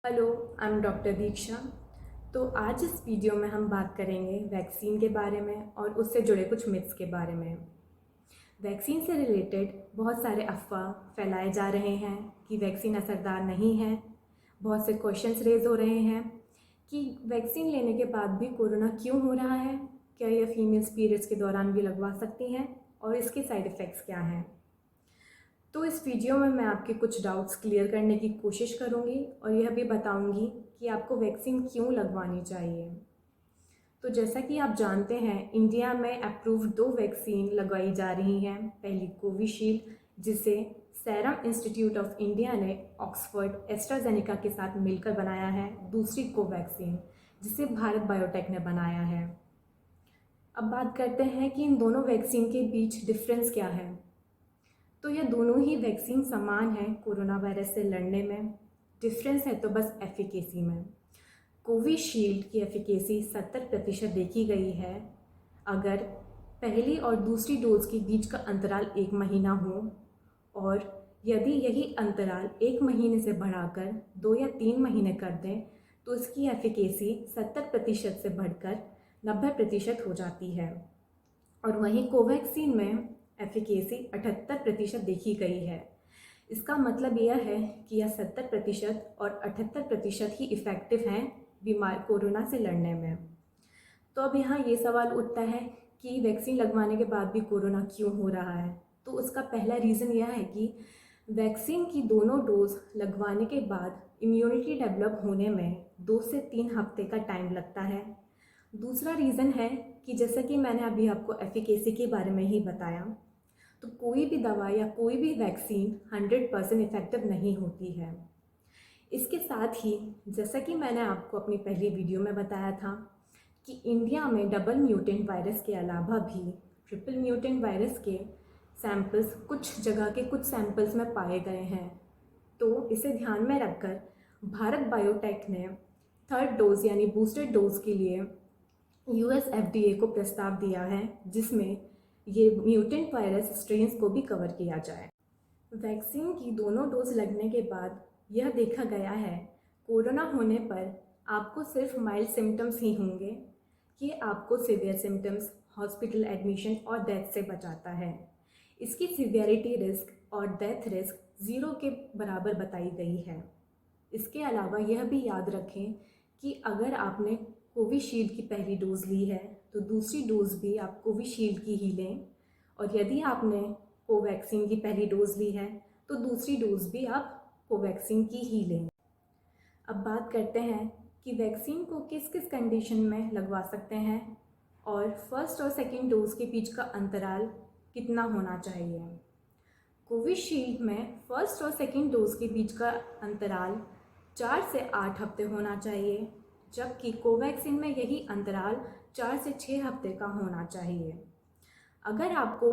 Hello, I am doctor दीक्षा। तो आज इस वीडियो में हम बात करेंगे वैक्सीन के बारे में और उससे जुड़े कुछ मिथ्स के बारे में। वैक्सीन से रिलेटेड बहुत सारे अफवाह फैलाए जा रहे हैं कि वैक्सीन असरदार नहीं है। बहुत से क्वेश्चंस रेज हो रहे हैं कि वैक्सीन लेने के बाद भी कोरोना क्यों हो रहा है, क्या यह फीमेल्स पीरियड्स के दौरान भी लगवा सकती हैं और इसके साइड इफ़ेक्ट्स क्या हैं। तो इस वीडियो में मैं आपके कुछ डाउट्स क्लियर करने की कोशिश करूँगी और यह भी बताऊँगी कि आपको वैक्सीन क्यों लगवानी चाहिए। तो जैसा कि आप जानते हैं, इंडिया में अप्रूव्ड 2 वैक्सीन लगाई जा रही हैं। पहली कोविशील्ड, जिसे सेरम इंस्टीट्यूट ऑफ इंडिया ने ऑक्सफोर्ड एस्ट्राजेनेका के साथ मिलकर बनाया है। दूसरी कोवैक्सीन, जिसे भारत बायोटेक ने बनाया है। अब बात करते हैं कि इन दोनों वैक्सीन के बीच डिफरेंस क्या है। तो यह दोनों ही वैक्सीन समान है कोरोना वायरस से लड़ने में। डिफरेंस है तो बस एफिकेसी में। कोविशील्ड की एफिकेसी 70% देखी गई है अगर पहली और दूसरी डोज के बीच का अंतराल 1 महीना हो, और यदि यही अंतराल 1 महीने से बढ़ाकर 2 या 3 महीने कर दें तो इसकी एफिकेसी 70% से बढ़कर 90% हो जाती है। और वहीं कोवैक्सीन में एफिकेसी 78% देखी गई है। इसका मतलब यह है कि यह 70% और 78% ही इफ़ेक्टिव हैं बीमार कोरोना से लड़ने में। तो अब यहाँ ये सवाल उठता है कि वैक्सीन लगवाने के बाद भी कोरोना क्यों हो रहा है। तो उसका पहला रीज़न यह है कि वैक्सीन की दोनों डोज लगवाने के बाद इम्यूनिटी डेवलप होने में 2 से 3 हफ्ते का टाइम लगता है। दूसरा रीज़न है कि जैसा कि मैंने अभी आपको एफिकेसी के बारे में ही बताया, तो कोई भी दवा या कोई भी वैक्सीन 100% इफ़ेक्टिव नहीं होती है। इसके साथ ही जैसा कि मैंने आपको अपनी पहली वीडियो में बताया था कि इंडिया में डबल म्यूटेंट वायरस के अलावा भी ट्रिपल म्यूटेंट वायरस के सैंपल्स कुछ जगह के कुछ सैंपल्स में पाए गए हैं। तो इसे ध्यान में रखकर भारत बायोटेक ने 3rd डोज यानी बूस्टर डोज के लिए US FDA को प्रस्ताव दिया है, जिसमें ये म्यूटेंट वायरस स्ट्रेन्स को भी कवर किया जाए। वैक्सीन की दोनों डोज लगने के बाद यह देखा गया है कोरोना होने पर आपको सिर्फ माइल्ड सिम्टम्स ही होंगे। ये आपको सीवियर सिम्टम्स, हॉस्पिटल एडमिशन और डेथ से बचाता है। इसकी सीवियरिटी रिस्क और डेथ रिस्क 0 के बराबर बताई गई है। इसके अलावा यह भी याद रखें कि अगर आपने कोविशील्ड की पहली डोज ली है तो दूसरी डोज भी आप कोविशील्ड की ही लें, और यदि आपने कोवैक्सीन की पहली डोज ली है तो दूसरी डोज भी आप कोवैक्सीन की ही लें। अब बात करते हैं कि वैक्सीन को किस किस कंडीशन में लगवा सकते हैं और फर्स्ट और सेकेंड डोज के बीच का अंतराल कितना होना चाहिए। कोविशील्ड में फर्स्ट और सेकेंड डोज के बीच का अंतराल 4 से 8 हफ्ते होना चाहिए, जबकि कोवैक्सीन में यही अंतराल 4 से 6 हफ्ते का होना चाहिए। अगर आपको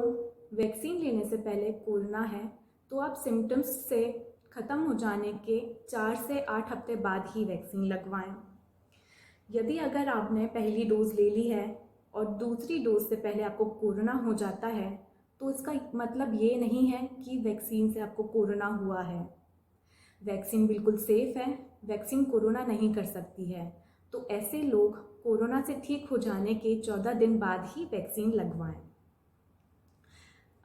वैक्सीन लेने से पहले कोरोना है तो आप सिम्टम्स से ख़त्म हो जाने के 4 से 8 हफ्ते बाद ही वैक्सीन लगवाएं। यदि अगर आपने पहली डोज ले ली है और दूसरी डोज से पहले आपको कोरोना हो जाता है तो इसका मतलब ये नहीं है कि वैक्सीन से आपको कोरोना हुआ है। वैक्सीन बिल्कुल सेफ़ है, वैक्सीन कोरोना नहीं कर सकती है। तो ऐसे लोग कोरोना से ठीक हो जाने के 14 दिन बाद ही वैक्सीन लगवाएं।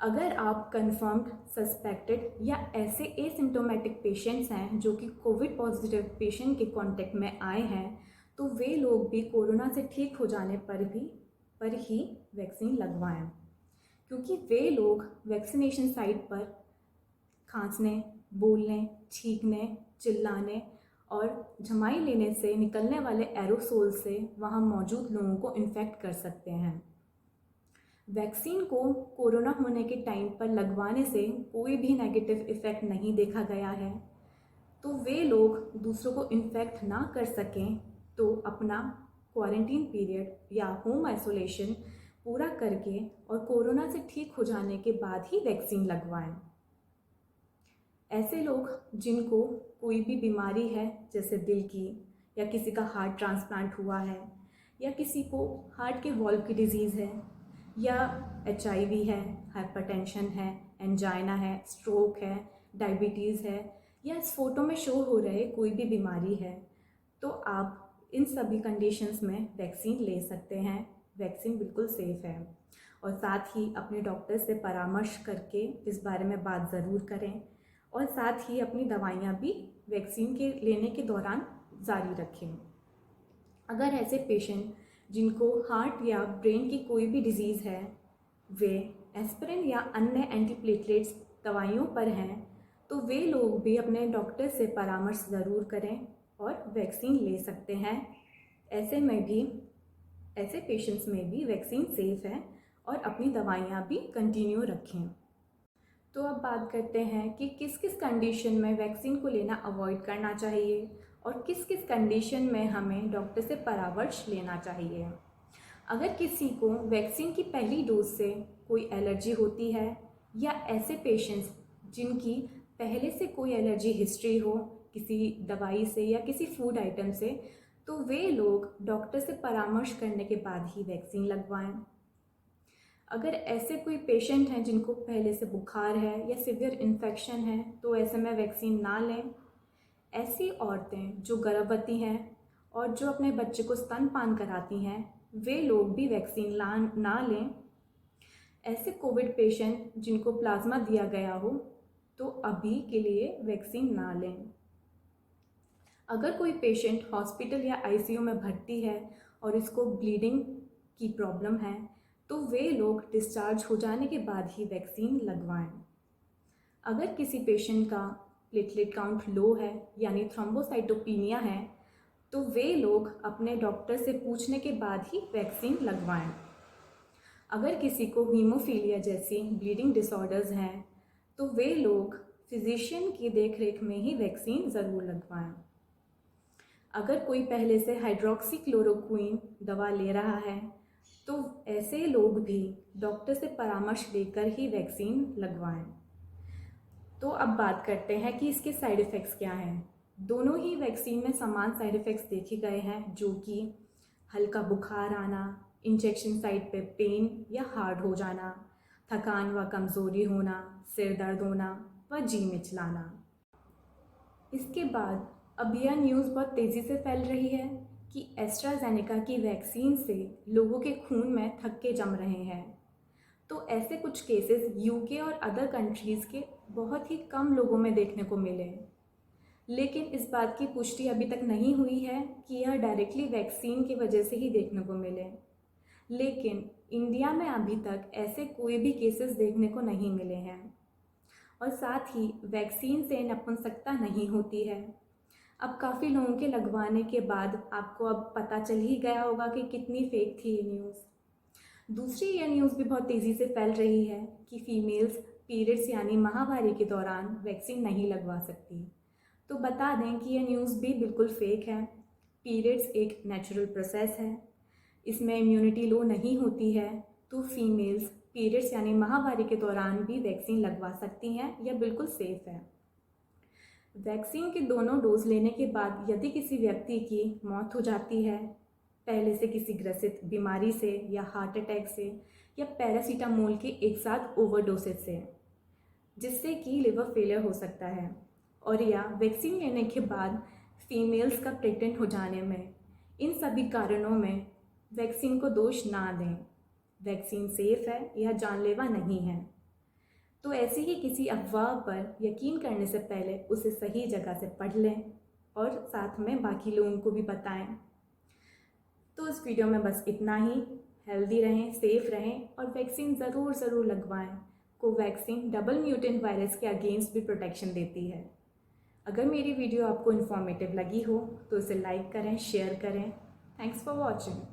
अगर आप कंफर्म्ड, सस्पेक्टेड या ऐसे एसिम्टोमेटिक पेशेंट्स हैं जो कि कोविड पॉजिटिव पेशेंट के कांटेक्ट में आए हैं, तो वे लोग भी कोरोना से ठीक हो जाने पर ही वैक्सीन लगवाएं, क्योंकि वे लोग वैक्सीनेशन साइट पर खांसने, बोलने, छींकने, चिल्लाने और झमाई लेने से निकलने वाले एरोसोल से वहाँ मौजूद लोगों को इन्फेक्ट कर सकते हैं। वैक्सीन को कोरोना होने के टाइम पर लगवाने से कोई भी नेगेटिव इफ़ेक्ट नहीं देखा गया है। तो वे लोग दूसरों को इन्फेक्ट ना कर सकें तो अपना क्वारंटीन पीरियड या होम आइसोलेशन पूरा करके और कोरोना से ठीक हो जाने के बाद ही वैक्सीन लगवाएं। ऐसे लोग जिनको कोई भी बीमारी है, जैसे दिल की, या किसी का हार्ट ट्रांसप्लांट हुआ है, या किसी को हार्ट के वॉल्व की डिजीज़ है, या HIV है, हाइपरटेंशन है, एंजाइना है, स्ट्रोक है, डायबिटीज़ है, या इस फ़ोटो में शो हो रहे कोई भी बीमारी है, तो आप इन सभी कंडीशंस में वैक्सीन ले सकते हैं। वैक्सीन बिल्कुल सेफ़ है। और साथ ही अपने डॉक्टर से परामर्श करके इस बारे में बात ज़रूर करें, और साथ ही अपनी दवाइयाँ भी वैक्सीन के लेने के दौरान जारी रखें। अगर ऐसे पेशेंट जिनको हार्ट या ब्रेन की कोई भी डिजीज़ है, वे एस्पिरिन या अन्य एंटीप्लेटलेट्स दवाइयों पर हैं, तो वे लोग भी अपने डॉक्टर से परामर्श ज़रूर करें और वैक्सीन ले सकते हैं। ऐसे पेशेंट्स में भी वैक्सीन सेफ़ है और अपनी दवाइयाँ भी कंटिन्यू रखें। तो अब बात करते हैं कि किस किस कंडीशन में वैक्सीन को लेना अवॉइड करना चाहिए और किस किस कंडीशन में हमें डॉक्टर से परामर्श लेना चाहिए। अगर किसी को वैक्सीन की पहली डोज से कोई एलर्जी होती है, या ऐसे पेशेंट्स जिनकी पहले से कोई एलर्जी हिस्ट्री हो किसी दवाई से या किसी फूड आइटम से, तो वे लोग डॉक्टर से परामर्श करने के बाद ही वैक्सीन लगवाएं। अगर ऐसे कोई पेशेंट हैं जिनको पहले से बुखार है या सीवियर इन्फेक्शन है, तो ऐसे में वैक्सीन ना लें। ऐसी औरतें जो गर्भवती हैं और जो अपने बच्चे को स्तनपान कराती हैं, वे लोग भी वैक्सीन ना लें। ऐसे कोविड पेशेंट जिनको प्लाज्मा दिया गया हो, तो अभी के लिए वैक्सीन ना लें। अगर कोई पेशेंट हॉस्पिटल या आईसीयू में भर्ती है और इसको ब्लीडिंग की प्रॉब्लम है, तो वे लोग डिस्चार्ज हो जाने के बाद ही वैक्सीन लगवाएं। अगर किसी पेशेंट का प्लेटलेट काउंट लो है यानी थ्रोम्बोसाइटोपिनिया है, तो वे लोग अपने डॉक्टर से पूछने के बाद ही वैक्सीन लगवाएं। अगर किसी को हीमोफीलिया जैसी ब्लीडिंग डिसऑर्डर्स हैं, तो वे लोग फिजिशियन की देखरेख में ही वैक्सीन ज़रूर लगवाएं। अगर कोई पहले से हाइड्रोक्सीक्लोरोक्विन दवा ले रहा है, तो ऐसे लोग भी डॉक्टर से परामर्श लेकर ही वैक्सीन लगवाएं। तो अब बात करते हैं कि इसके साइड इफ़ेक्ट्स क्या हैं। दोनों ही वैक्सीन में समान साइड इफ़ेक्ट्स देखे गए हैं, जो कि हल्का बुखार आना, इंजेक्शन साइट पे पेन या हार्ड हो जाना, थकान व कमज़ोरी होना, सिर दर्द होना व जी मिचलाना। इसके बाद अब यह न्यूज़ बहुत तेज़ी से फैल रही है कि एस्ट्राजेनेका की वैक्सीन से लोगों के खून में थक्के जम रहे हैं। तो ऐसे कुछ केसेस यूके और अदर कंट्रीज़ के बहुत ही कम लोगों में देखने को मिले, लेकिन इस बात की पुष्टि अभी तक नहीं हुई है कि यह डायरेक्टली वैक्सीन की वजह से ही देखने को मिले। लेकिन इंडिया में अभी तक ऐसे कोई भी केसेस देखने को नहीं मिले हैं। और साथ ही वैक्सीन से नपुंसकता नहीं होती है। अब काफ़ी लोगों के लगवाने के बाद आपको अब पता चल ही गया होगा कि कितनी फेक थी ये न्यूज़। दूसरी यह न्यूज़ भी बहुत तेज़ी से फैल रही है कि फीमेल्स पीरियड्स यानी माहवारी के दौरान वैक्सीन नहीं लगवा सकती। तो बता दें कि यह न्यूज़ भी बिल्कुल फेक है। पीरियड्स एक नेचुरल प्रोसेस है, इसमें इम्यूनिटी लो नहीं होती है, तो फीमेल्स पीरियड्स यानी माहवारी के दौरान भी वैक्सीन लगवा सकती हैं। यह बिल्कुल सेफ़ है। वैक्सीन के दोनों डोज लेने के बाद यदि किसी व्यक्ति की मौत हो जाती है, पहले से किसी ग्रसित बीमारी से या हार्ट अटैक से या पैरासीटामोल के एक साथ ओवरडोसेज से, जिससे कि लिवर फेलियर हो सकता है, और या वैक्सीन लेने के बाद फीमेल्स का प्रेग्नेंट हो जाने में, इन सभी कारणों में वैक्सीन को दोष ना दें। वैक्सीन सेफ़ है, यह जानलेवा नहीं है। तो ऐसी ही किसी अफवाह पर यकीन करने से पहले उसे सही जगह से पढ़ लें और साथ में बाकी लोगों को भी बताएं। तो इस वीडियो में बस इतना ही। हेल्दी रहें, सेफ़ रहें और वैक्सीन ज़रूर लगवाएं। कोवैक्सीन डबल म्यूटेंट वायरस के अगेंस्ट भी प्रोटेक्शन देती है। अगर मेरी वीडियो आपको इन्फॉर्मेटिव लगी हो तो इसे लाइक करें, शेयर करें। Thanks for watching.